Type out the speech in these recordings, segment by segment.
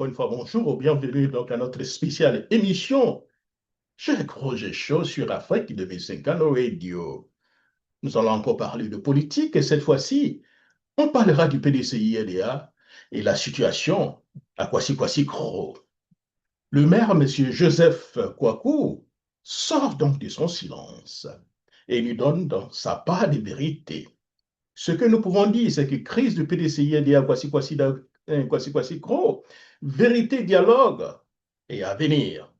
une fois bonjour, bienvenue donc à notre spéciale émission Jacques Roger Show sur Afrique 2050 Radio. Nous allons encore parler de politique et cette fois-ci, on parlera du PDCI-LDA et la situation à Kwasi-Kwasi-Kro. Le maire, M. Joseph Kouakou, sort donc de son silence et lui donne dans sa part de vérité. Ce que nous pouvons dire, c'est que crise du PDCI-LDA Kwasi-Kwasi-Kro, vérité, dialogue et avenir.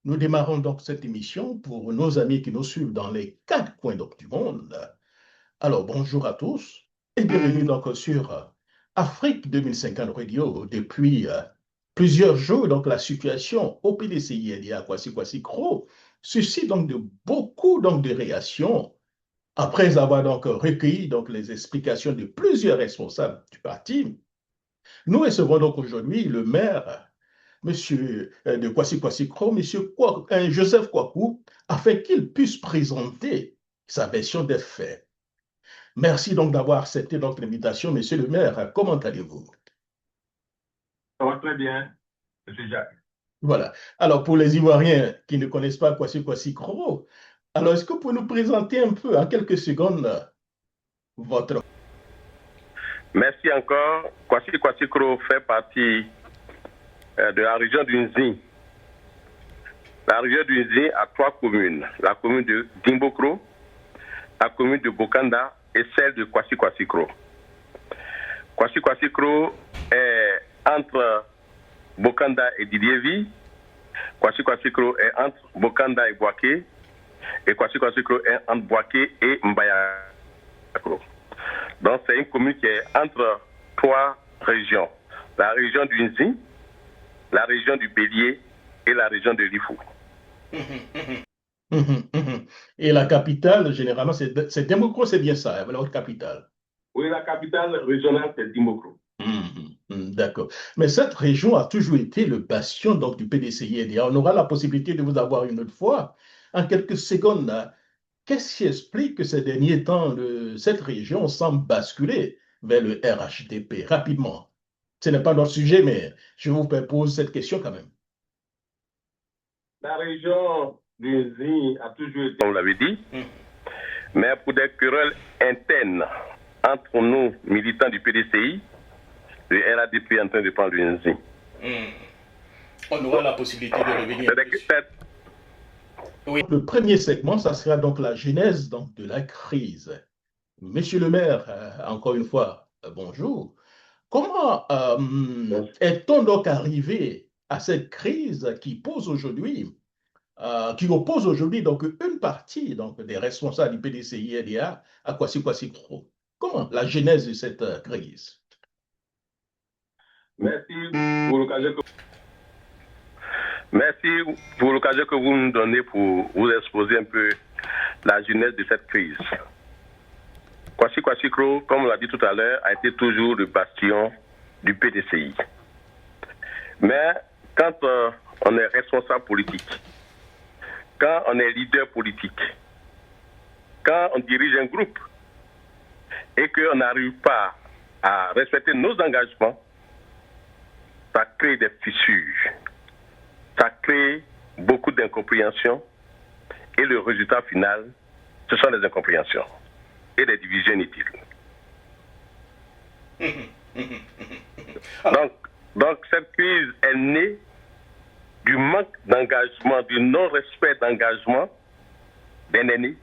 Nous démarrons donc cette émission pour nos amis qui nous suivent dans les quatre coins donc du monde. Alors bonjour à tous et bienvenue donc sur Afrique 2050 Radio. Depuis plusieurs jours, donc la situation au PDCI à Kwasi-Kwasi-Kro suscite donc beaucoup donc de réactions après avoir donc recueilli donc les explications de plusieurs responsables du parti. Nous recevons donc aujourd'hui le maire Monsieur de Kwasi-Kwasi-Kro, Joseph Kouakou, afin qu'il puisse présenter sa version des faits. Merci donc d'avoir accepté donc l'invitation, monsieur le maire. Comment allez-vous? Ça va très bien, monsieur Jacques. Voilà. Alors, pour les Ivoiriens qui ne connaissent pas Kwasi-Kwasi-Kro, alors est-ce que vous pouvez nous présenter un peu, en quelques secondes, votre... Merci encore. Kwasi-Kwasi-Kro fait partie de la région du Nzi. La région du Nzi a trois communes. La commune de Dimbokro, la commune de Bokanda et celle de Kwasi-Kwasi-Kro. Kwasi-Kwasi-Kro est entre Bokanda et Didievi. Kwasi-Kwasi-Kro est entre Bokanda et Boaké. Et Kwasi-Kwasi-Kro est entre Boaké et Mbayakro. Donc c'est une commune qui est entre trois régions. La région du Nzi, la région du Bélier et la région de Lifou. Et la capitale, généralement, c'est Dimbokro, c'est bien ça, votre capitale? Oui, la capitale régionale, c'est Dimbokro. D'accord. Mais cette région a toujours été le bastion donc, du PDCI-LDA. On aura la possibilité de vous avoir une autre fois. En quelques secondes, qu'est-ce qui explique que ces derniers temps, cette région semble basculer vers le RHDP rapidement? Ce n'est pas notre sujet, mais je vous pose cette question quand même. La région du Nzi a toujours été, comme vous l'avez dit, mais pour des querelles internes entre nous, militants du PDCI, le RHDP est en train de prendre le Nzi. On aura la possibilité de revenir. Oui. Le premier segment, ça sera donc la genèse donc, de la crise. Monsieur le maire, encore une fois, bonjour. Comment est-on donc arrivé à cette crise qui pose aujourd'hui, qui oppose aujourd'hui donc une partie donc des responsables du PDCI-LDA à Kwasi-Kwasi-Kro? Comment la genèse de cette crise? Merci pour l'occasion que vous nous donnez pour vous exposer un peu la genèse de cette crise. Kwasi-Kwasi-Kro, comme on l'a dit tout à l'heure, a été toujours le bastion du PDCI. Mais quand on est responsable politique, quand on est leader politique, quand on dirige un groupe et qu'on n'arrive pas à respecter nos engagements, ça crée des fissures, ça crée beaucoup d'incompréhension et le résultat final, ce sont des incompréhensions et des divisions inutiles. Donc cette crise est née du manque d'engagement, du non-respect d'engagement des aînés,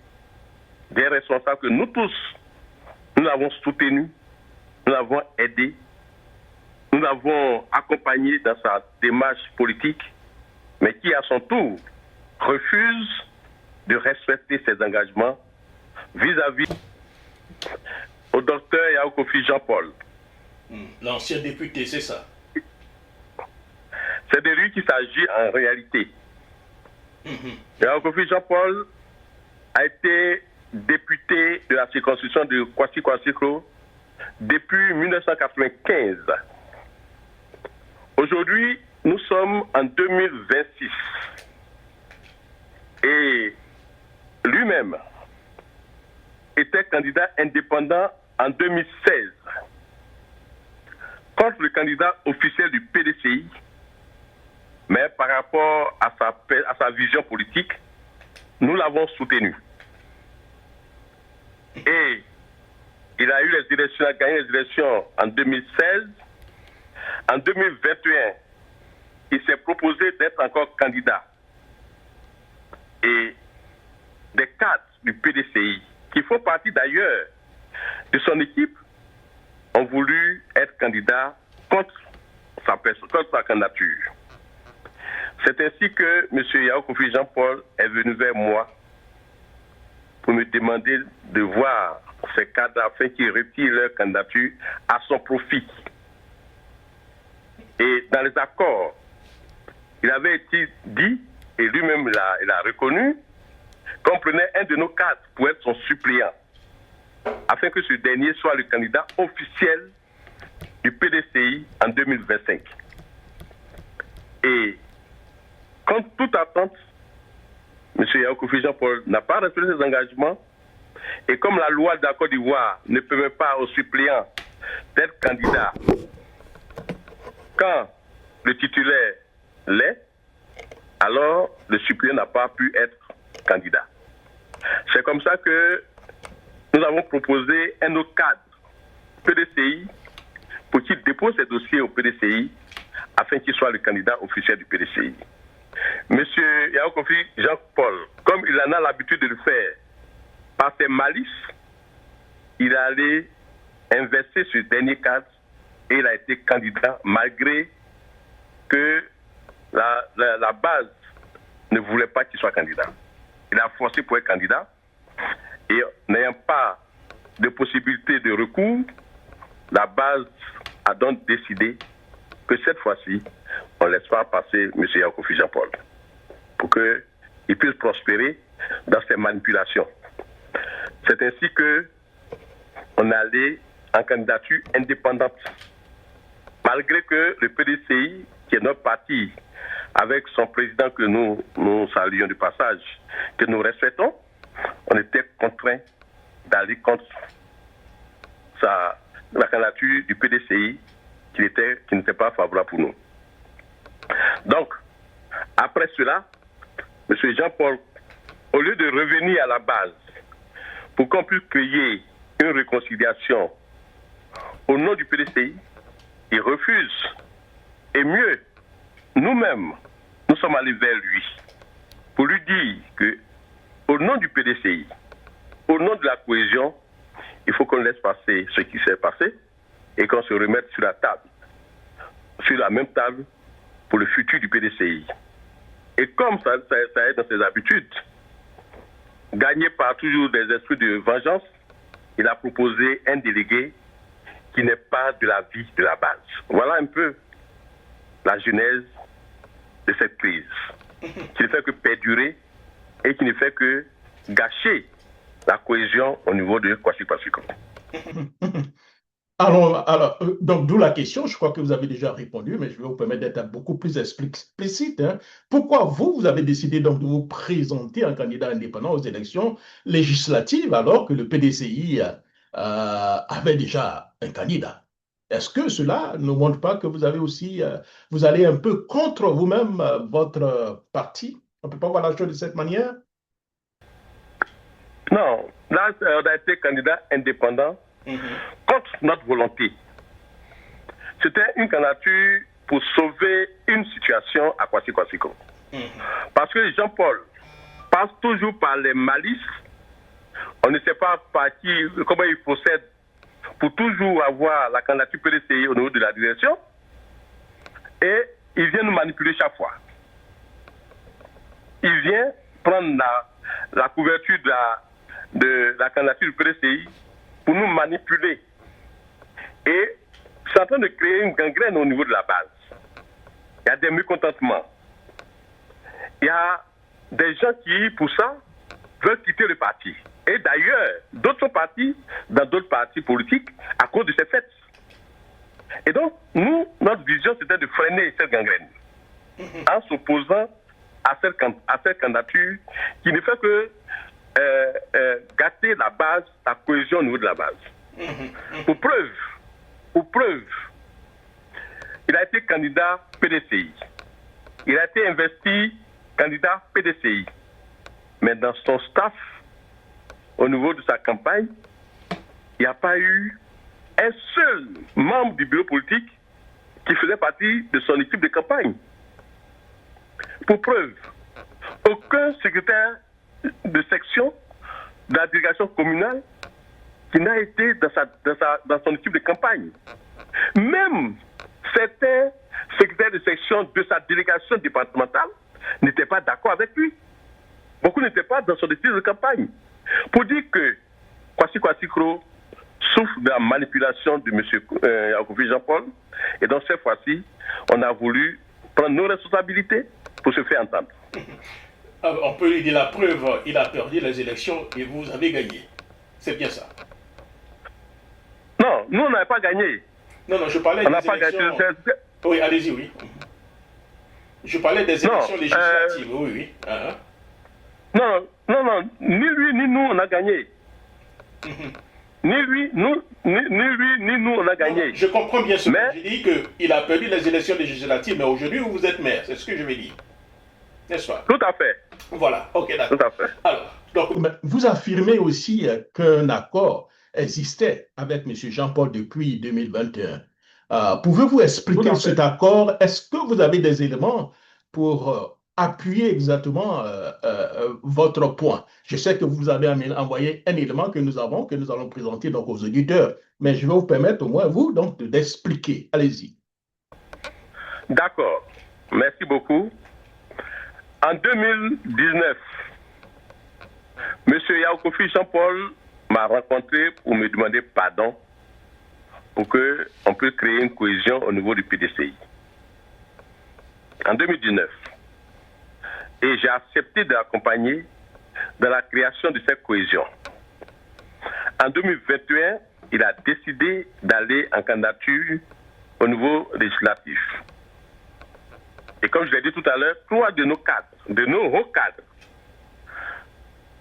des responsables que nous tous, nous l'avons soutenu, nous l'avons aidé, nous l'avons accompagné dans sa démarche politique, mais qui à son tour refuse de respecter ses engagements vis-à-vis au docteur Yao Kofi Jean-Paul. L'ancien député, c'est ça? C'est de lui qu'il s'agit en réalité. Yao Kofi Jean-Paul a été député de la circonscription de Kwasi-Kwasi-Kro depuis 1995. Aujourd'hui, nous sommes en 2026. Et lui-même était candidat indépendant en 2016 contre le candidat officiel du PDCI rapport à sa vision politique, nous l'avons soutenu. Et il a eu les élections, il a gagné les élections en 2016. En 2021, il s'est proposé d'être encore candidat. Et des cadres du PDCI, qui font partie d'ailleurs de son équipe, ont voulu être candidats contre sa candidature. C'est ainsi que M. Yao Kofi Jean-Paul est venu vers moi pour me demander de voir ces cadres afin qu'ils retirent leur candidature à son profit. Et dans les accords, il avait été dit, et lui-même il a reconnu, qu'on prenait un de nos cadres pour être son suppléant, afin que ce dernier soit le candidat officiel du PDCI en 2025. Et, contre toute attente, M. Yao Kofi Jean-Paul n'a pas respecté ses engagements, et comme la loi de la Côte d'Ivoire ne permet pas aux suppléants d'être candidats quand le titulaire l'est, alors le suppléant n'a pas pu être candidat. C'est comme ça que nous avons proposé un autre cadre PDCI pour qu'il dépose ses dossiers au PDCI afin qu'il soit le candidat officiel du PDCI. Monsieur Yao Kofi Jean-Paul, comme il en a l'habitude de le faire, par ses malices, il est allé investir ce dernier cadre et il a été candidat malgré que la base ne voulait pas qu'il soit candidat. Il a forcé pour être candidat et n'ayant pas de possibilité de recours, la base a donc décidé que cette fois-ci, on ne laisse pas passer M. Yao Kofi Jean-Paul pour qu'il puisse prospérer dans ses manipulations. C'est ainsi qu'on est allé en candidature indépendante. Malgré que le PDCI, qui est notre parti, avec son président que nous saluons du passage, que nous respectons, on était contraint d'aller contre la candidature du PDCI qui n'était pas favorable pour nous. Donc, après cela, M. Jean-Paul, au lieu de revenir à la base pour qu'on puisse créer une réconciliation au nom du PDCI, il refuse. Et mieux, nous-mêmes, nous sommes allés vers lui pour lui dire que, au nom du PDCI, au nom de la cohésion, il faut qu'on laisse passer ce qui s'est passé et qu'on se remette sur la table, sur la même table pour le futur du PDCI. Et comme ça est dans ses habitudes, gagné par toujours des esprits de vengeance, il a proposé un délégué qui n'est pas de la vie de la base. Voilà un peu la genèse de cette crise, qui ne fait que perdurer et qui ne fait que gâcher la cohésion au niveau de Kwasi Kwarteng. Alors, donc d'où la question, je crois que vous avez déjà répondu, mais je vais vous permettre d'être beaucoup plus explicite. Pourquoi vous avez décidé donc de vous présenter en candidat indépendant aux élections législatives alors que le PDCI avait déjà un candidat? Est-ce que cela ne montre pas que vous avez aussi, vous allez un peu contre vous-même, votre parti? On ne peut pas voir la chose de cette manière? Non, là, on a été candidat indépendant contre notre volonté. C'était une candidature pour sauver une situation à Kwasi Kwarteng. Parce que Jean-Paul passe toujours par les malices. On ne sait pas par qui, comment il procède pour toujours avoir la candidature PDCI au niveau de la direction. Et il vient nous manipuler chaque fois. Il vient prendre la couverture de la candidature du PDCI pour nous manipuler. Et c'est en train de créer une gangrène au niveau de la base. Il y a des mécontentements. Il y a des gens qui, pour ça, veulent quitter le parti. Et d'ailleurs, d'autres sont partis dans d'autres partis politiques à cause de ces faits. Et donc, nous, notre vision, c'était de freiner cette gangrène en s'opposant à cette candidature qui ne fait que gâter la base, la cohésion au niveau de la base. Pour preuve, il a été candidat PDCI. il a été investi candidat PDCI. Mais dans son staff, au niveau de sa campagne, il n'y a pas eu un seul membre du bureau politique qui faisait partie de son équipe de campagne. Pour preuve, aucun secrétaire de section de la délégation communale qui n'a été dans son équipe de campagne. Même certains secrétaires de section de sa délégation départementale n'étaient pas d'accord avec lui. Beaucoup n'étaient pas dans son équipe de campagne. Pour dire que Kwasi Kro souffre de la manipulation de M. Yaokofi Jean-Paul, et donc cette fois-ci, on a voulu prendre nos responsabilités pour se faire entendre. On peut lui dire la preuve, il a perdu les élections et vous avez gagné. C'est bien ça. Non, nous on n'avait pas gagné. Non, je parlais des élections... Oui, allez-y, oui. Je parlais des élections législatives, oui. Non, ni lui ni nous on a gagné. Ni lui, ni nous on a gagné. Non, je comprends bien ce que j'ai dit, qu'il a perdu les élections législatives, mais aujourd'hui vous êtes maire, c'est ce que je vais dire. N'est-ce pas? Tout à fait. Voilà, ok, d'accord. Tout à fait. Alors, donc, vous affirmez aussi qu'un accord existait avec M. Jean-Paul depuis 2021. Pouvez-vous expliquer cet accord? Est-ce que vous avez des éléments pour appuyer exactement votre point? Je sais que vous avez envoyé un élément que nous allons présenter donc aux auditeurs, mais je vais vous permettre au moins, vous, donc, d'expliquer. Allez-y. D'accord. Merci beaucoup. En 2019, M. Yaokofi Jean-Paul m'a rencontré pour me demander pardon pour qu'on puisse créer une cohésion au niveau du PDCI. En 2019. Et j'ai accepté de l'accompagner dans la création de cette cohésion. En 2021, il a décidé d'aller en candidature au niveau législatif. Et comme je l'ai dit tout à l'heure, 3 de nos cadres, de nos hauts cadres,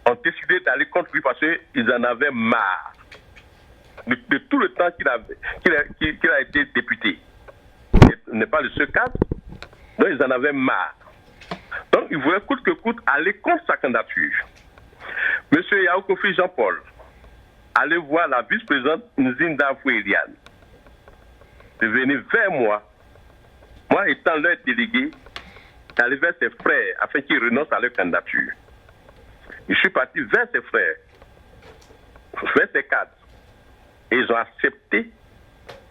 ont décidé d'aller contre lui parce qu'ils en avaient marre de tout le temps qu'il a été député. Il n'est pas le seul cadre, donc ils en avaient marre. Donc ils voulaient coûte que coûte aller contre sa candidature. Monsieur Yaokofi Jean-Paul allait voir la vice-présidente Nzinda Foueliane de venir vers moi étant leur délégué, d'aller vers ses frères afin qu'ils renoncent à leur candidature. Je suis parti vers ses frères, vers ses cadres, et ils ont accepté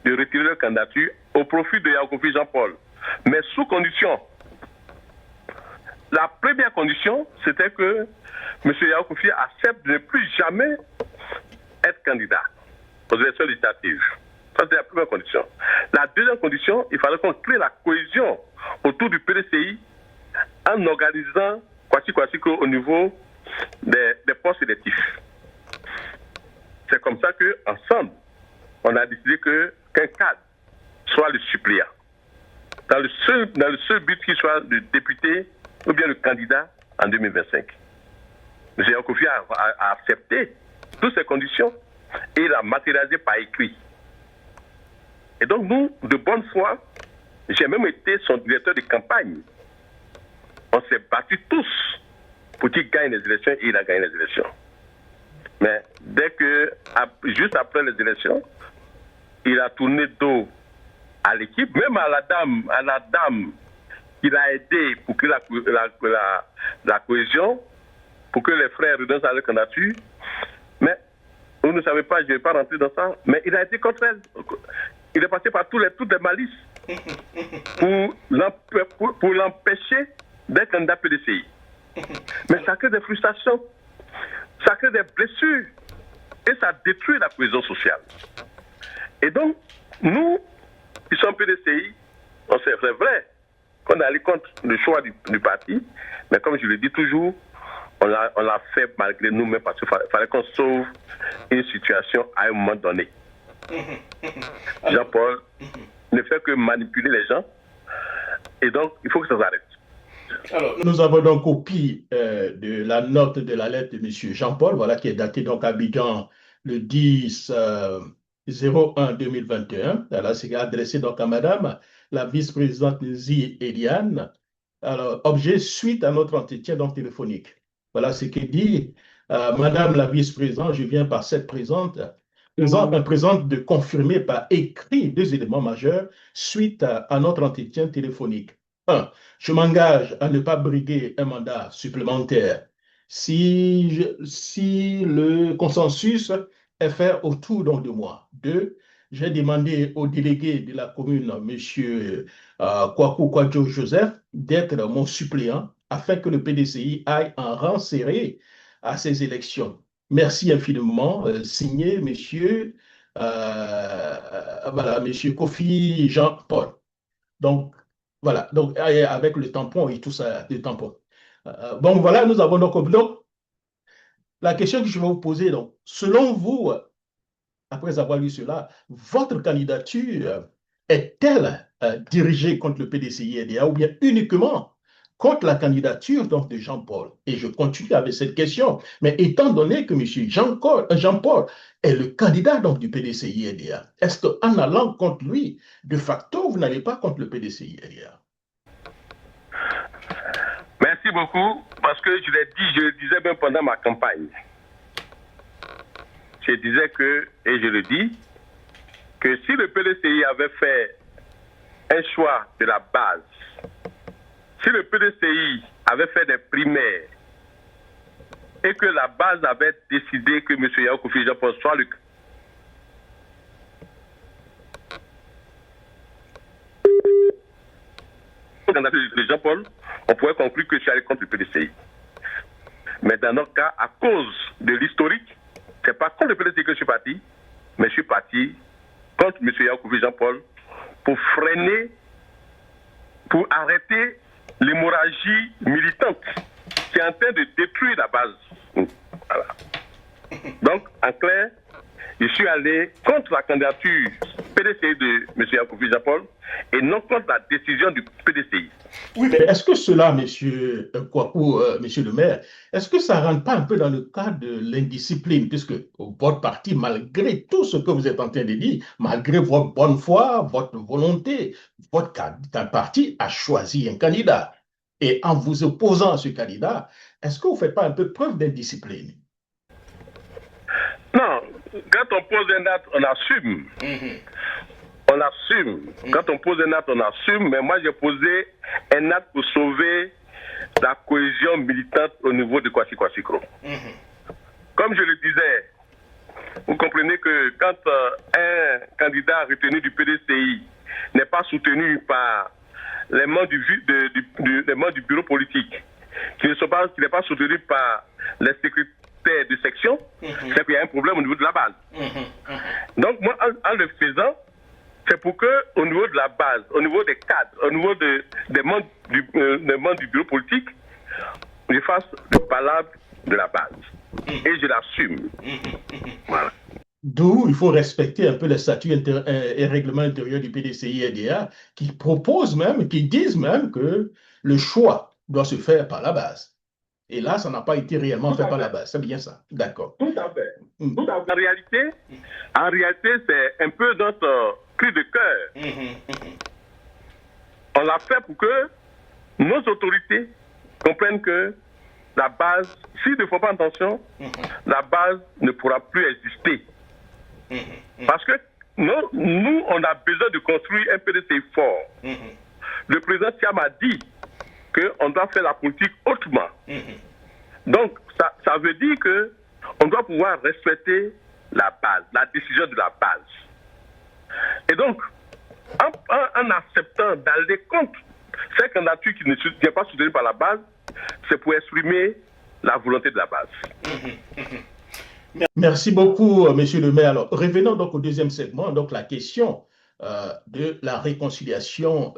de retirer leur candidature au profit de Yaokofi Jean-Paul, mais sous condition. La première condition, c'était que M. Yaokofi accepte de ne plus jamais être candidat aux élections législatives. Ça, c'était la première condition. La deuxième condition, il fallait qu'on crée la cohésion autour du PDCI en organisant Kwasi Kro au niveau des postes électifs. C'est comme ça qu'ensemble, on a décidé qu'un cadre soit le suppléant. Dans le seul but qu'il soit le député ou bien le candidat en 2025. M. Yaokofi a accepté toutes ces conditions et il a matérialisé par écrit. Et donc nous, de bonne foi, j'ai même été son directeur de campagne. On s'est battus tous pour qu'il gagne les élections et il a gagné les élections. Mais juste après les élections, il a tourné dos à l'équipe, même à la dame qu'il a aidé pour créer la cohésion, pour que les frères renoncent à leur candidature. Mais vous ne savez pas, je ne vais pas rentrer dans ça, mais il a été contre elle. Il est passé par toutes les malices pour l'empêcher d'être candidat PDCI. Mais ça crée des frustrations, ça crée des blessures et ça détruit la cohésion sociale. Et donc, nous, qui sommes PDCI, c'est vrai qu'on est allé contre le choix du parti, mais comme je le dis toujours, on l'a fait malgré nous-mêmes parce qu'il fallait qu'on sauve une situation à un moment donné. Jean-Paul ne fait que manipuler les gens et donc il faut que ça s'arrête. Alors, nous avons donc copie de la note de la lettre de M. Jean-Paul, voilà, qui est datée donc à Abidjan le 10/01/2021. Elle s'est adressée donc à Madame la vice-présidente Nzi Eliane, Alors, objet suite à notre entretien donc téléphonique. Voilà ce que dit Madame la vice-présidente. Je viens par cette présente de confirmer par écrit deux éléments majeurs suite à notre entretien téléphonique. Un, je m'engage à ne pas briguer un mandat supplémentaire si le consensus est fait autour donc, de moi. Deux, j'ai demandé au délégué de la commune, M. Kwaku Kwadjo Joseph, d'être mon suppléant afin que le PDCI aille en rang serré à ces élections. Merci infiniment. Signé, monsieur Kofi Jean-Paul. Donc, voilà. Donc, avec le tampon et tout ça, le tampon. Bon, voilà, nous avons donc la question que je vais vous poser. Donc, selon vous, après avoir lu cela, votre candidature est-elle dirigée contre le PDCI-NDA ou bien uniquement contre la candidature donc, de Jean-Paul? Et je continue avec cette question. Mais étant donné que M. Jean-Paul est le candidat donc, du PDCI-NDA, est-ce qu'en allant contre lui, de facto, vous n'allez pas contre le PDCI-NDA? Merci beaucoup, parce que je le disais même pendant ma campagne. Je disais que, et je le dis, que si le PDCI avait fait un choix de la base, si le PDCI avait fait des primaires et que la base avait décidé que M. Yao Kofi Jean-Paul soit le candidat de Jean-Paul, on pourrait conclure que je suis allé contre le PDCI. Mais dans notre cas, à cause de l'historique, ce n'est pas contre le PDCI que je suis parti, mais je suis parti contre M. Yao Kofi Jean-Paul pour freiner, pour arrêter l'hémorragie militante qui est en train de détruire la base. Voilà. Donc, en clair, je suis allé contre la candidature PDCI de M. Yao Kofi Jean-Paul et non contre la décision du PDCI. Oui, mais est-ce que cela, monsieur Kwaku, monsieur le maire, est-ce que ça ne rentre pas un peu dans le cadre de l'indiscipline, puisque votre parti, malgré tout ce que vous êtes en train de dire, malgré votre bonne foi, votre volonté, votre parti a choisi un candidat. Et en vous opposant à ce candidat, est-ce que vous ne faites pas un peu preuve d'indiscipline? Non, quand on pose un acte, on assume. On assume. Quand on pose un acte, on assume. Mais moi, j'ai posé un acte pour sauver la cohésion militante au niveau de Kwasi Kwasikro. Comme je le disais, vous comprenez que quand un candidat retenu du PDCI n'est pas soutenu par les membres les membres du bureau politique, qui n'est pas soutenu par les secrétaires de section, c'est qu'il y a un problème au niveau de la base. Donc moi, en le faisant, c'est pour que, au niveau de la base, au niveau des cadres, au niveau des membres du bureau politique, je fasse le palabre de la base. Et je l'assume. Voilà. D'où il faut respecter un peu les statuts et règlements intérieurs du PDCI-NDA qui proposent même, qui disent même que le choix doit se faire par la base. Et là, ça n'a pas été réellement fait par la base. C'est bien ça. D'accord. Tout à fait. En réalité, c'est un peu notre cri de cœur. On l'a fait pour que nos autorités comprennent que la base, s'ils ne font pas attention, la base ne pourra plus exister. Parce que nous, on a besoin de construire un PDCI fort. Le président Thiam a dit qu'on doit faire la politique autrement. Donc, ça veut dire qu'on doit pouvoir respecter la base, la décision de la base. Et donc, en acceptant d'aller contre cette candidature qui n'est pas soutenue par la base, c'est pour exprimer la volonté de la base. Merci beaucoup, monsieur le maire. Alors, revenons donc au deuxième segment, donc la question de la réconciliation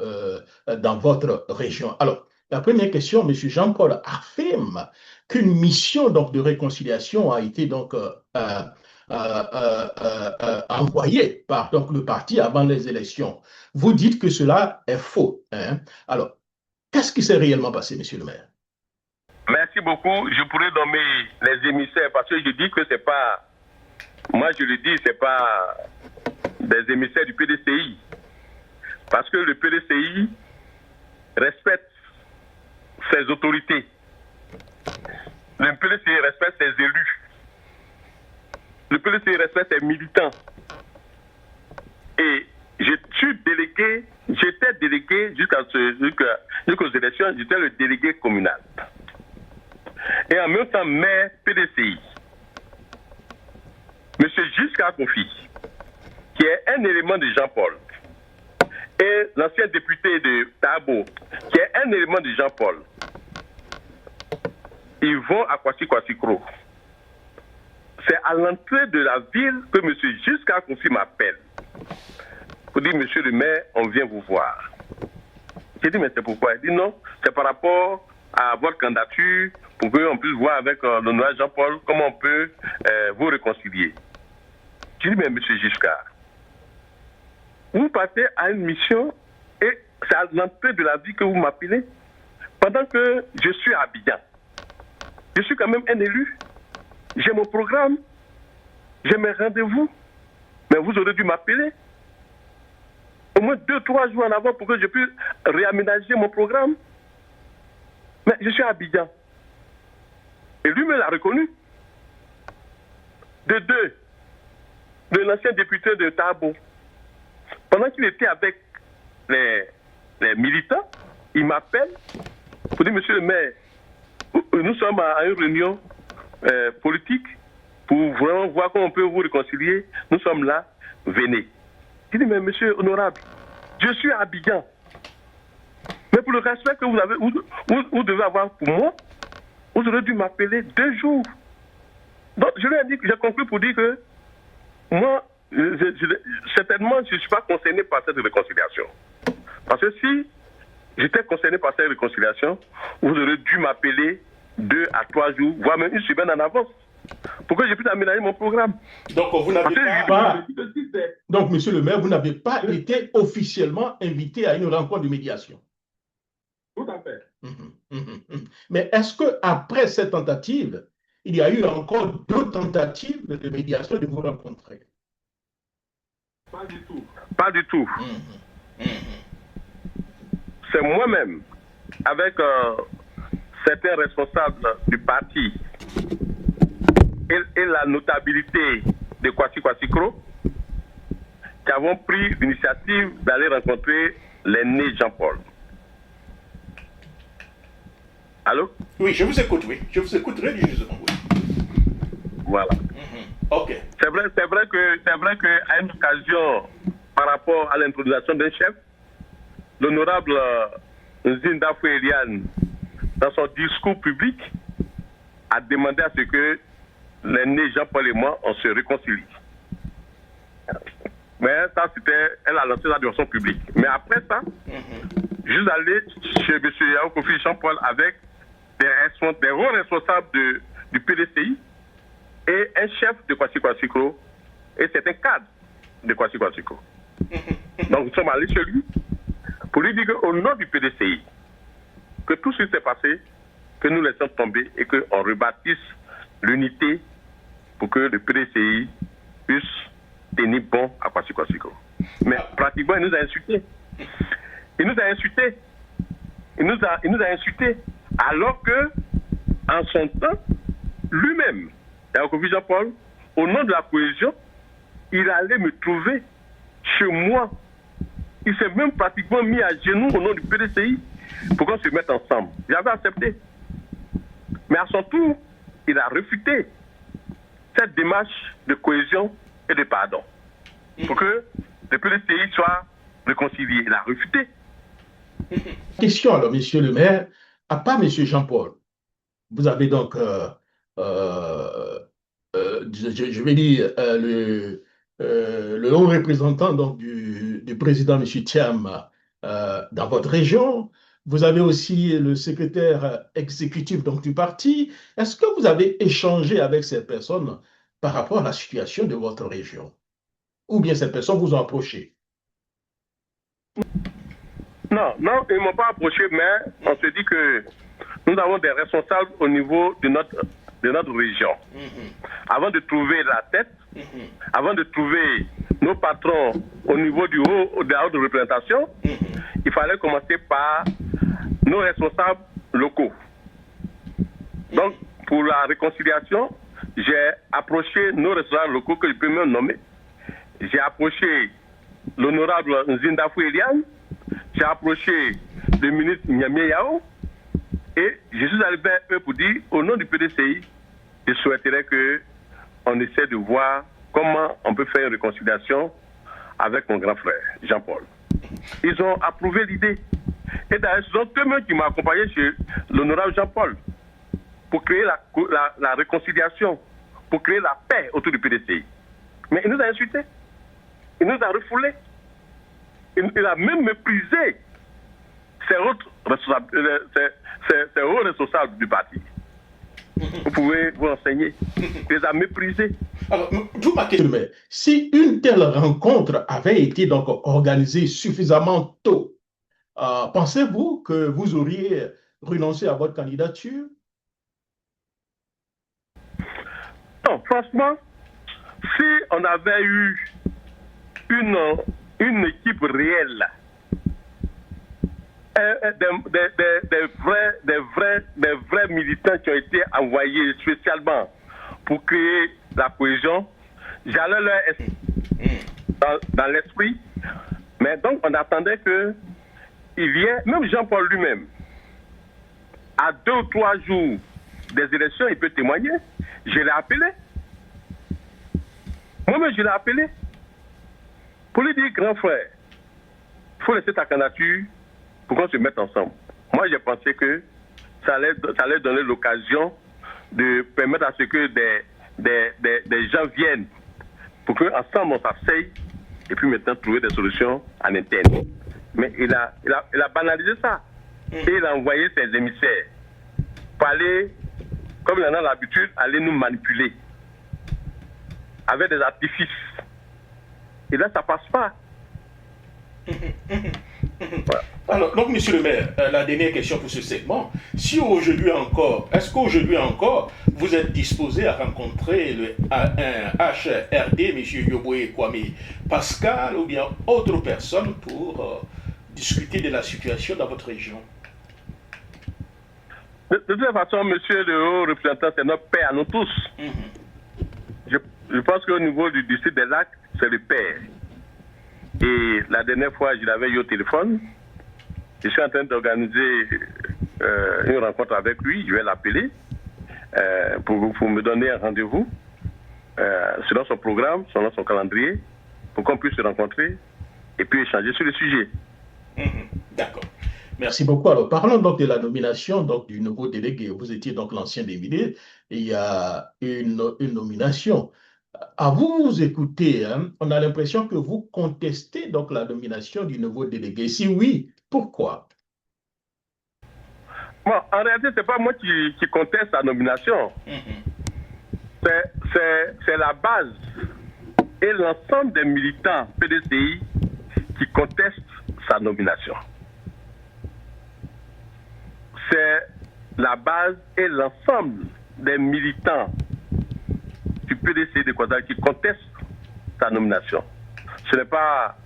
dans votre région. Alors, la première question, monsieur Jean-Paul affirme qu'une mission donc, de réconciliation a été donc envoyée par donc, le parti avant les élections. Vous dites que cela est faux. Hein? Alors, qu'est-ce qui s'est réellement passé, monsieur le maire? Merci beaucoup. Je pourrais nommer les émissaires parce que je dis que c'est pas, moi je le dis, c'est pas des émissaires du PDCI. Parce que le PDCI respecte ses autorités. Le PDCI respecte ses élus. Le PDCI respecte ses militants. Et j'étais délégué jusqu'aux élections, j'étais le délégué communal. Et en même temps, maire PDCI. Monsieur Giscard Kofi, qui est un élément de Jean-Paul, et l'ancien député de Tabo, qui est un élément de Jean-Paul, ils vont à Kwasi-Kwasi-Kro. C'est à l'entrée de la ville que M. Giscard Kofi m'appelle pour dire, monsieur le maire, on vient vous voir. J'ai dit, mais c'est pourquoi? Il dit, non, c'est par rapport à votre candidature pour qu'on puisse voir avec l'honorable Jean-Paul comment on peut vous réconcilier. J'ai dit, mais monsieur Giscard, vous partez à une mission et c'est à l'entrée de la ville que vous m'appelez pendant que je suis à Abidjan. Je suis quand même un élu. J'ai mon programme, j'ai mes rendez-vous, mais vous aurez dû m'appeler au moins 2-3 jours en avant pour que je puisse réaménager mon programme. Mais je suis à Abidjan. Et lui me l'a reconnu. De deux, de l'ancien député de Tabo. Pendant qu'il était avec les militants, il m'appelle pour dire, monsieur le maire, nous sommes à une réunion politique pour vraiment voir comment on peut vous réconcilier. Nous sommes là, venez. Il dit, mais monsieur honorable, je suis à Abidjan. Mais pour le respect que vous devez avoir pour moi, vous aurez dû m'appeler 2 jours. Donc je lui ai dit que j'ai conclu pour dire que moi, certainement, je ne suis pas concerné par cette réconciliation. Parce que si j'étais concerné par cette réconciliation, vous aurez dû m'appeler 2 à 3 jours, voire même une semaine en avance, pour que je puisse aménager mon programme. Donc, vous n'avez pas... Donc, monsieur le maire, vous n'avez pas été officiellement invité à une rencontre de médiation. Tout à fait. Mais est-ce qu'après cette tentative, il y a eu encore d'autres tentatives de médiation de vous rencontrer? Pas du tout. Pas du tout. C'est moi-même, avec certains responsables du parti et la notabilité de Kwasi-Kwasi-Kro, qui avons pris l'initiative d'aller rencontrer l'aîné Jean-Paul. Allô? Oui, je vous écoute, oui. Je vous écoute religieusement, oui. Voilà. Ok. C'est vrai qu'à une occasion, par rapport à l'introduction d'un chef, l'honorable Nzinda Foueliane, dans son discours public, a demandé à ce que l'aîné Jean-Paul et moi, on se réconcilie. Mais ça, elle a lancé ça de façon publique. Mais après ça, je suis allé chez M. Yao Kofi Jean-Paul avec des hauts responsables du PDCI et un chef de Kwasi-Kwasi-Kro et c'est un cadre de Kwasi-Kwasi-Kro. Donc nous sommes allés chez lui pour lui dire qu'au nom du PDCI, que tout ce qui s'est passé, que nous laissons tomber et qu'on rebâtisse l'unité pour que le PDCI puisse tenir bon à Kwasi-Kwasi-Kro. Mais pratiquement, il nous a insultés. Il nous a insultés. Alors que, en son temps, lui-même, Yao Kofi Jean-Paul, au nom de la cohésion, il allait me trouver chez moi. Il s'est même pratiquement mis à genoux au nom du PDCI pour qu'on se mette ensemble. J'avais accepté. Mais à son tour, il a refuté cette démarche de cohésion et de pardon pour que le PDCI soit réconcilié. Il a refuté. Question alors, monsieur le maire, à part monsieur Jean-Paul, vous avez donc, je vais dire, le haut représentant donc, du président M. Thiam dans votre région. Vous avez aussi le secrétaire exécutif donc, du parti. Est-ce que vous avez échangé avec ces personnes par rapport à la situation de votre région? Ou bien ces personnes vous ont approché? Non, ils ne m'ont pas approché, mais on se dit que nous avons des responsables au niveau de notre région. Avant de trouver la tête, avant de trouver nos patrons au niveau de la haute représentation, il fallait commencer par nos responsables locaux. Donc, pour la réconciliation, j'ai approché nos responsables locaux que je peux même nommer. J'ai approché l'honorable Nzindafou Eliane, j'ai approché le ministre Niamie Yao, et je suis allé vers eux pour dire, au nom du PDCI, je souhaiterais qu'on essaie de voir comment on peut faire une réconciliation avec mon grand frère, Jean-Paul. Ils ont approuvé l'idée. Et d'ailleurs, ce sont eux-mêmes qui m'ont accompagné chez l'honorable Jean-Paul pour créer la réconciliation, pour créer la paix autour du PDCI. Mais il nous a insultés. Il nous a refoulés. Il a même méprisé ses hauts responsables du parti. Vous pouvez vous renseigner. Il les a méprisés. Alors, d'où ma question. Mais si une telle rencontre avait été donc organisée suffisamment tôt, pensez-vous que vous auriez renoncé à votre candidature? Non, franchement, si on avait eu une équipe réelle, des vrais militants qui ont été envoyés spécialement pour créer la cohésion, j'allais leur dans l'esprit. Mais donc, on attendait qu'il y ait, même Jean-Paul lui-même, à 2 ou 3 jours des élections, il peut témoigner. Je l'ai appelé. Moi-même, je l'ai appelé. Pour lui dire, grand frère, il faut laisser ta candidature pour qu'on se mette ensemble. Moi, j'ai pensé que ça allait donner l'occasion de permettre à ce que des gens viennent pour qu'ensemble on s'asseye et puis maintenant trouver des solutions en interne. Mais il a banalisé ça. Et il a envoyé ses émissaires pour aller, comme il en a l'habitude, aller nous manipuler avec des artifices. Et là, ça passe pas. Voilà. Alors, donc, monsieur le maire, la dernière question pour ce segment. Si aujourd'hui encore, est-ce qu'aujourd'hui encore, vous êtes disposé à rencontrer un HRD, monsieur Yoboué Kwame Pascal, ou bien autre personne pour discuter de la situation dans votre région? De toute façon, monsieur le haut représentant, c'est notre père à nous tous. Je pense qu'au niveau du district des Lacs, c'est le père. Et la dernière fois, je l'avais eu au téléphone. Je suis en train d'organiser une rencontre avec lui. Je vais l'appeler pour me donner un rendez-vous selon son programme, selon son calendrier, pour qu'on puisse se rencontrer et puis échanger sur le sujet. D'accord. Merci beaucoup. Alors, parlons donc de la nomination donc, du nouveau délégué. Vous étiez donc l'ancien délégué et il y a une nomination. À vous écouter, hein, on a l'impression que vous contestez donc la nomination du nouveau délégué. Si oui, pourquoi? Bon, en réalité, ce n'est pas moi qui conteste la nomination. C'est la base et l'ensemble des militants PDCI qui contestent sa nomination. C'est la base et l'ensemble des militants du PDCI de Kouassaga qui contestent sa nomination. Ce n'est pas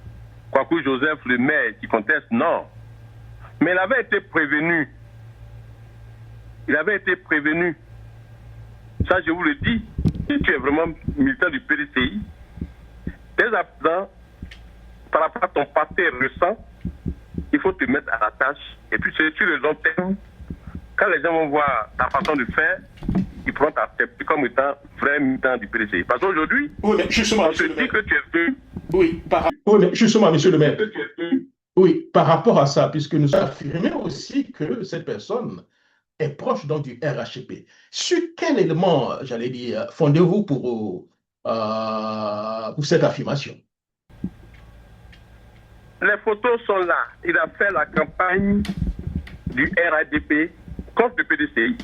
Kwaku Joseph, le maire, qui conteste, non. Mais il avait été prévenu. Il avait été prévenu. Ça, je vous le dis. Si tu es vraiment militant du PDCI, dès à présent, par rapport à ton passé récent, il faut te mettre à la tâche. Et puis, c'est sur le long terme, quand les gens vont voir ta façon de faire, ils pourront t'accepter comme étant vrai militant du PDCI. Parce qu'aujourd'hui, oui, on se dit que tu es venu. Oui, justement, monsieur le maire. Oui, par rapport à ça, puisque nous affirmons aussi que cette personne est proche donc du RHP. Sur quel élément, j'allais dire, fondez-vous pour cette affirmation? Les photos sont là. Il a fait la campagne du RHDP contre le PDCI.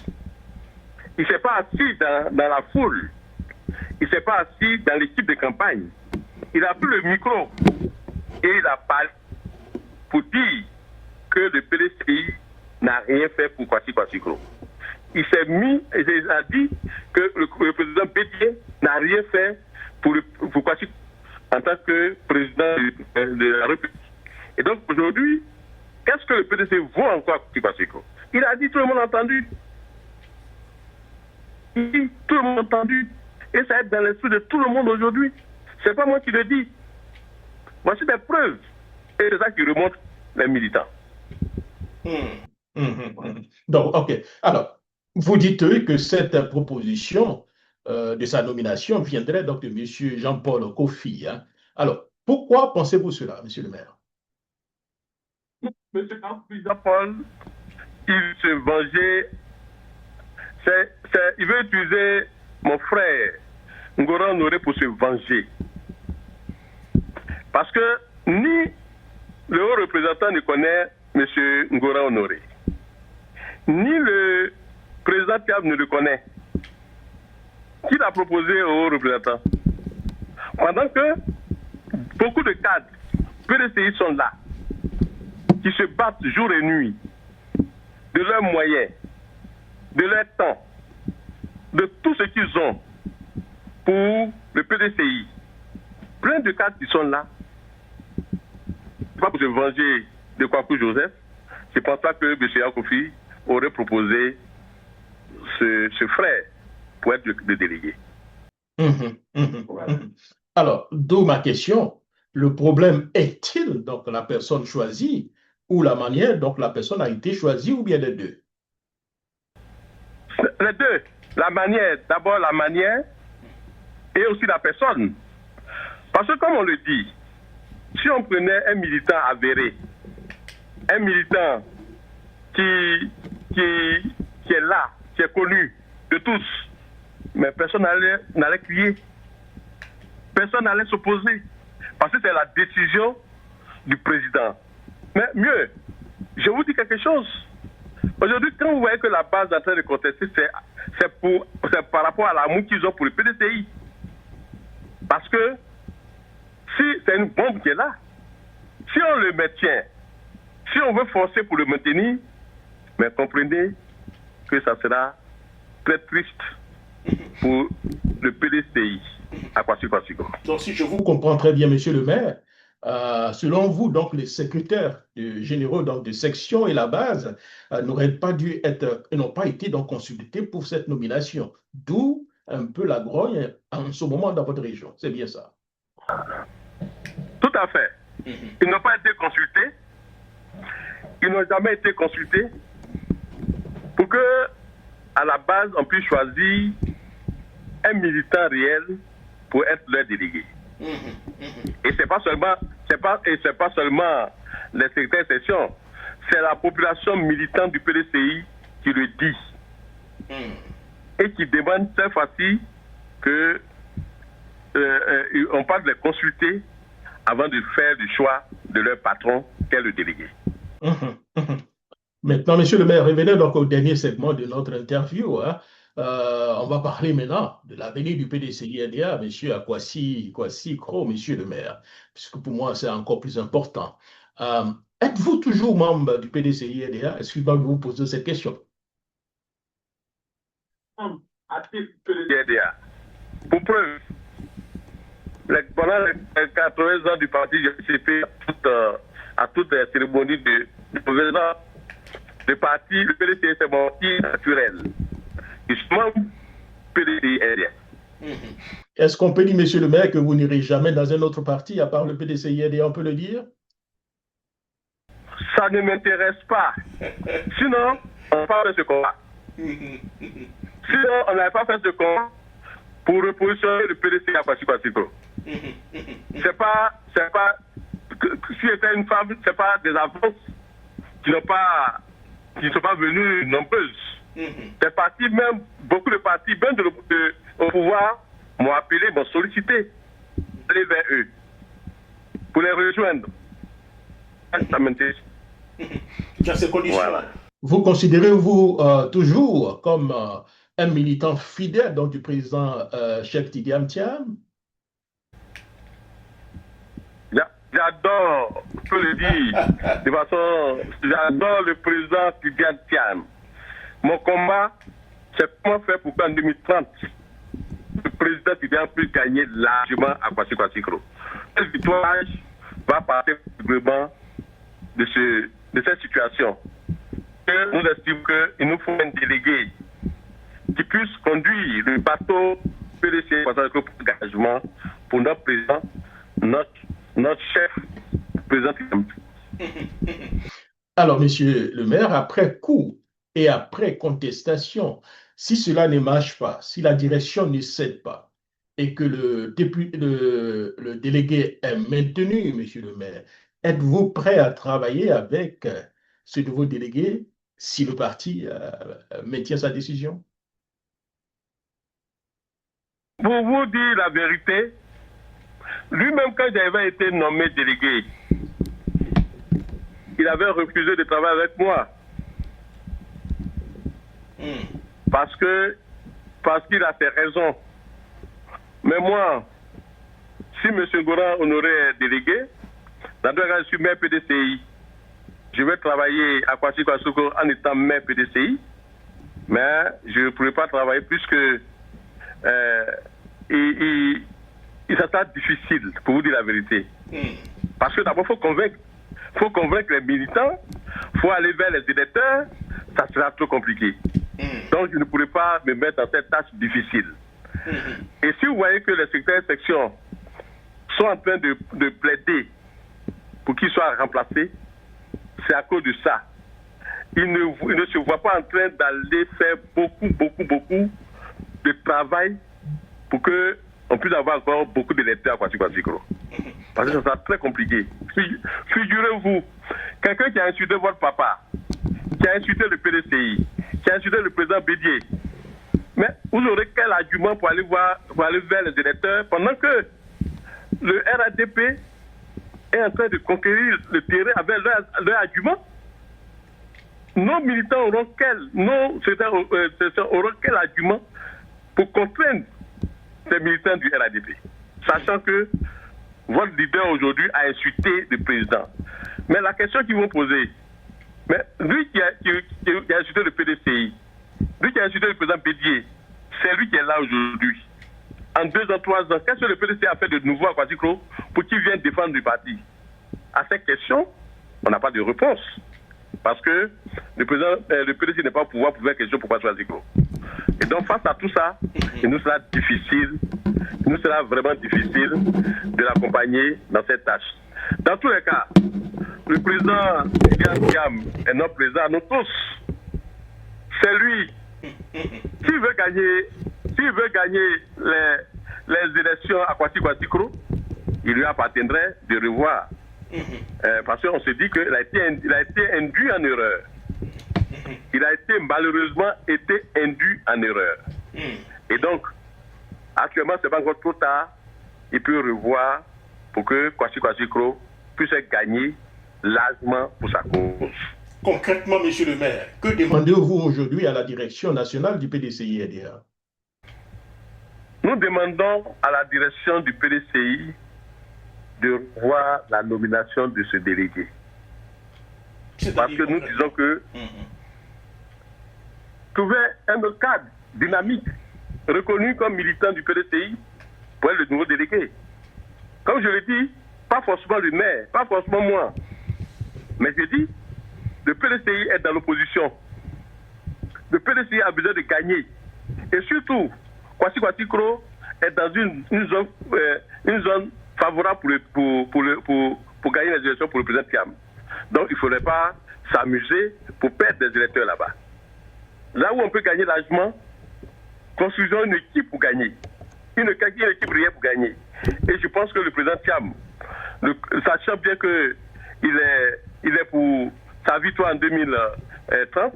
Il ne s'est pas assis dans la foule. Il ne s'est pas assis dans l'équipe de campagne. Il a pris le micro et il a parlé pour dire que le PDCI n'a rien fait pour Kwasi Kouassikro. Il s'est mis et il a dit que le président Bédié n'a rien fait pour Kwasi en tant que président de la République. Et donc aujourd'hui, qu'est-ce que le PDCI vaut encore Kwasi Kouassikro? Il a dit, tout le monde a entendu. Il dit, tout le monde a entendu. Et ça est dans l'esprit de tout le monde aujourd'hui. C'est pas moi qui le dis. Voici des preuves. Et c'est ça qui remonte les militants. Donc, ok. Alors, vous dites que cette proposition de sa nomination viendrait donc de M. Jean-Paul Kofi. Hein. Alors, pourquoi pensez-vous cela, monsieur le maire? Monsieur Jean-Paul, il se vengeait. Il veut utiliser mon frère Ngora Honoré pour se venger. Parce que ni le haut représentant ne connaît M. Ngora Honoré, ni le président Thiam ne le connaît. Qui l'a proposé au haut représentant? Pendant que beaucoup de cadres PDCI sont là, qui se battent jour et nuit, de leurs moyens, de leur temps, de tout ce qu'ils ont pour le PDCI. Plein de cadres qui sont là. Pas pour se venger de Kwaku Joseph. Je ne pense pas que M. Yakofi aurait proposé ce frère pour être le délégué. Alors, d'où ma question. Le problème est-il donc la personne choisie ou la manière dont la personne a été choisie ou bien les deux? Les deux. La manière, d'abord la manière et aussi la personne. Parce que comme on le dit, si on prenait un militant avéré, un militant qui est là, qui est connu de tous, mais personne n'allait crier. Personne n'allait s'opposer. Parce que c'est la décision du président. Mais mieux, je vous dis quelque chose. Aujourd'hui, quand vous voyez que la base est en train de contester, c'est par rapport à l'amour qu'ils ont pour le PDCI. Parce que si c'est une bombe qui est là, si on le maintient, si on veut forcer pour le maintenir, mais comprenez que ça sera très triste pour le PDCI à Kwasi-Kwasiko. Donc, si je vous comprends très bien, monsieur le maire, selon vous, donc, les secrétaires généraux donc, de section et la base n'auraient pas dû être, n'ont pas été donc consultés pour cette nomination. D'où un peu la grogne en ce moment dans votre région. C'est bien ça? Tout à fait. Ils n'ont pas été consultés. Ils n'ont jamais été consultés pour que, à la base, on puisse choisir un militant réel pour être leur délégué. Et c'est pas seulement les secrétaires de section, c'est la population militante du PDCI qui le dit. Et qui demande cette fois-ci que on parle de les consulter avant de faire le choix de leur patron, qu'est le délégué. Maintenant, monsieur le maire, revenez donc au dernier segment de notre interview. Hein. On va parler maintenant de l'avenir du PDCI-NDA, monsieur Kwasi Kro, monsieur le maire, puisque pour moi, c'est encore plus important. Êtes-vous toujours membre du PDCI-NDA? Excusez-moi de vous poser cette question. Pour preuve, pendant les 80 ans du parti, j'ai participé à toutes les cérémonies de président. Le parti, le PDCI, c'est mon parti naturel. Je suis membre PDCI-NDA. Est-ce qu'on peut dire, monsieur le maire, que vous n'irez jamais dans un autre parti à part le PDCI-NDA, on peut le dire? Ça ne m'intéresse pas. Sinon, on n'a pas fait ce combat. Sinon, on n'avait pas fait ce combat pour repositionner le PDCI à Kwasi-Kwasiko. C'est pas, si c'était une femme, c'est pas des avances qui ne sont pas venues nombreuses. Des partis, même beaucoup de partis, même au pouvoir, m'ont appelé, m'ont sollicité d'aller vers eux pour les rejoindre. Ça m'intéresse. Dans ces conditions, voilà. Vous considérez-vous toujours comme un militant fidèle donc, du président Cheikh Tidiane Thiam? J'adore, je peux le dire, de façon, j'adore le président Tidiane Thiam. Mon combat, c'est comment faire pour qu'en 2030, le président Tidiane puisse gagner largement à Kwasi-Kwasiko. Cette victoire va partir vraiment de cette situation. que nous estimons qu'il nous faut un délégué qui puisse conduire le bateau PDC pour l'engagement pour notre président, notre chef, président. Alors, monsieur le maire, après coup et après contestation, si cela ne marche pas, si la direction ne cède pas et que le délégué est maintenu, monsieur le maire, êtes-vous prêt à travailler avec ce nouveau délégué si le parti maintient sa décision? Pour vous dire la vérité, lui-même, quand j'avais été nommé délégué, il avait refusé de travailler avec moi. Parce qu'il a ses raisons. Mais moi, si M. Goran Honoré est délégué, dans deux cas, je suis maire PDCI. Je vais travailler à Kwasi Kwassouko en étant maire PDCI, mais je ne pourrai pas travailler puisque ça sera difficile, pour vous dire la vérité. Parce que d'abord, il faut convaincre les militants, il faut aller vers les électeurs, ça sera trop compliqué. Donc, je ne pourrai pas me mettre dans cette tâche difficile. Et si vous voyez que les secrétaires de section sont en train de plaider pour qu'ils soient remplacés, c'est à cause de ça. Ils ne se voient pas en train d'aller faire beaucoup de travail pour qu'on puisse avoir encore beaucoup d'électeurs à Kwasi Kwassouko. Parce que ça sera très compliqué. Figurez-vous, quelqu'un qui a insulté votre papa, qui a insulté le PDCI, qui a insulté le président Bédier, mais vous aurez quel argument pour aller vers les électeurs pendant que le RADP est en train de conquérir le terrain avec leur argument? Nos militants auront quel argument pour contraindre ces militants du RADP, sachant que votre leader aujourd'hui a insulté le président. Mais la question qu'ils vont poser, mais lui qui a insulté le PDCI, lui qui a insulté le président Bédier, c'est lui qui est là aujourd'hui. En 2 ans, 3 ans, qu'est-ce que le PDCI a fait de nouveau à Kwasi Kwassouko pour qu'il vienne défendre le parti? À cette question, on n'a pas de réponse. Parce que le PDCI n'est pas au pouvoir pour faire question pour Kwasi Kwassouko. Et donc, face à tout ça, il nous sera vraiment difficile de l'accompagner dans cette tâche. Dans tous les cas, le président Yann Thiam est notre président, nous tous. C'est lui. S'il veut gagner les élections à Kwasi Kwassouko, il lui appartiendrait de revoir. Parce qu'on se dit qu'il a été induit en erreur. Il a malheureusement été induit en erreur. Et donc, actuellement, ce n'est pas encore trop tard. Il peut revoir pour que Kwasi Kwassouko puisse gagner largement pour sa cause. Concrètement, monsieur le maire, que demandez-vous aujourd'hui à la direction nationale du PDCI-RDA? Nous demandons à la direction du PDCI de revoir la nomination de ce délégué. Parce que nous disons que trouver un autre cadre dynamique, reconnu comme militant du PDCI, pour être le nouveau délégué. Comme je l'ai dit, pas forcément le maire, pas forcément moi. Mais je dis, le PDCI est dans l'opposition. Le PDCI a besoin de gagner. Et surtout, Kwasi Kwassouko est dans une zone favorable pour gagner les élections pour le président Thiam. Donc il ne faudrait pas s'amuser pour perdre des électeurs là-bas. Là où on peut gagner largement, construisons une équipe pour gagner. Une équipe réelle pour gagner. Et je pense que le président Thiam, sachant bien qu'il est pour sa victoire en 2030,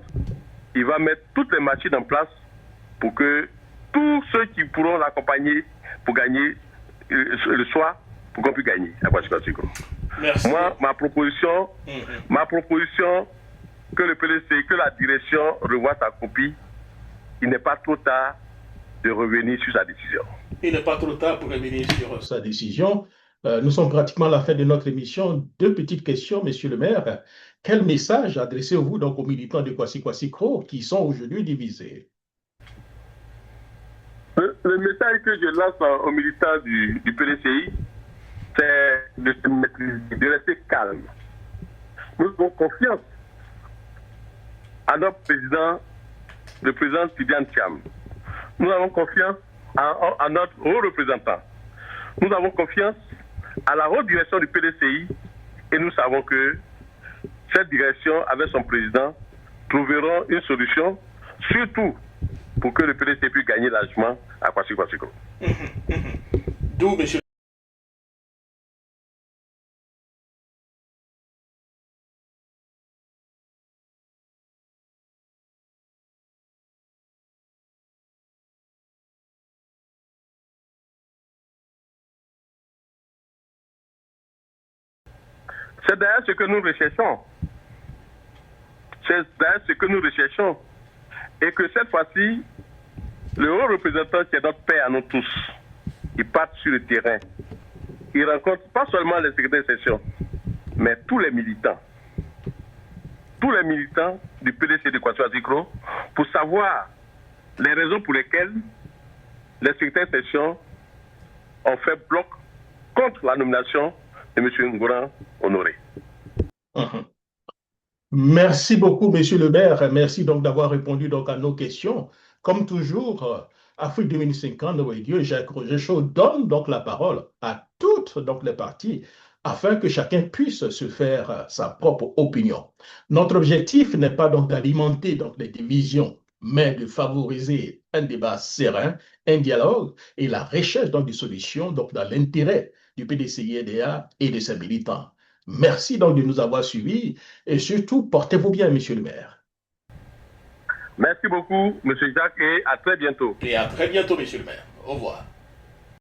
il va mettre toutes les machines en place pour que tous ceux qui pourront l'accompagner pour gagner le soir, pour qu'on puisse gagner à Kwasi Kwassouko. Moi, ma proposition, que le PDC, que la direction revoie sa copie, il n'est pas trop tard de revenir sur sa décision. Il n'est pas trop tard pour revenir sur sa décision. Nous sommes pratiquement à la fin de notre émission. 2 petites questions, monsieur le maire. Quel message adressez-vous donc aux militants de Kwasi Kwassouko qui sont aujourd'hui divisés? Le message que je lance aux militants du PDCI, c'est de se maîtriser, de rester calme. Nous avons confiance à notre président, le président Tidiane Thiam. Nous avons confiance à notre haut représentant. Nous avons confiance à la haute direction du PDCI et nous savons que cette direction, avec son président, trouveront une solution, surtout pour que le PDCI puisse gagner largement à Kwasi Kwarteng. D'où, monsieur. C'est d'ailleurs ce que nous recherchons. C'est d'ailleurs ce que nous recherchons. Et que cette fois-ci, le haut représentant qui est notre père à nous tous, il part sur le terrain. Il rencontre pas seulement les secrétaires de section, mais tous les militants. Tous les militants du PDC de Kwasi-Kwarteng pour savoir les raisons pour lesquelles les secrétaires de section ont fait bloc contre la nomination de M. Ngouran Honoré. Merci beaucoup, monsieur le maire. Merci donc d'avoir répondu donc à nos questions. Comme toujours, Afrique 2050 Radio et Jacques Roger Chaud donne donc la parole à toutes donc les parties afin que chacun puisse se faire sa propre opinion. Notre objectif n'est pas donc d'alimenter donc les divisions, mais de favoriser un débat serein, un dialogue et la recherche donc des solutions donc dans l'intérêt du PDCI-EDA et de ses militants. Merci donc de nous avoir suivis et surtout, portez-vous bien, monsieur le maire. Merci beaucoup, monsieur Jacques, et à très bientôt. Et à très bientôt, monsieur le maire. Au revoir.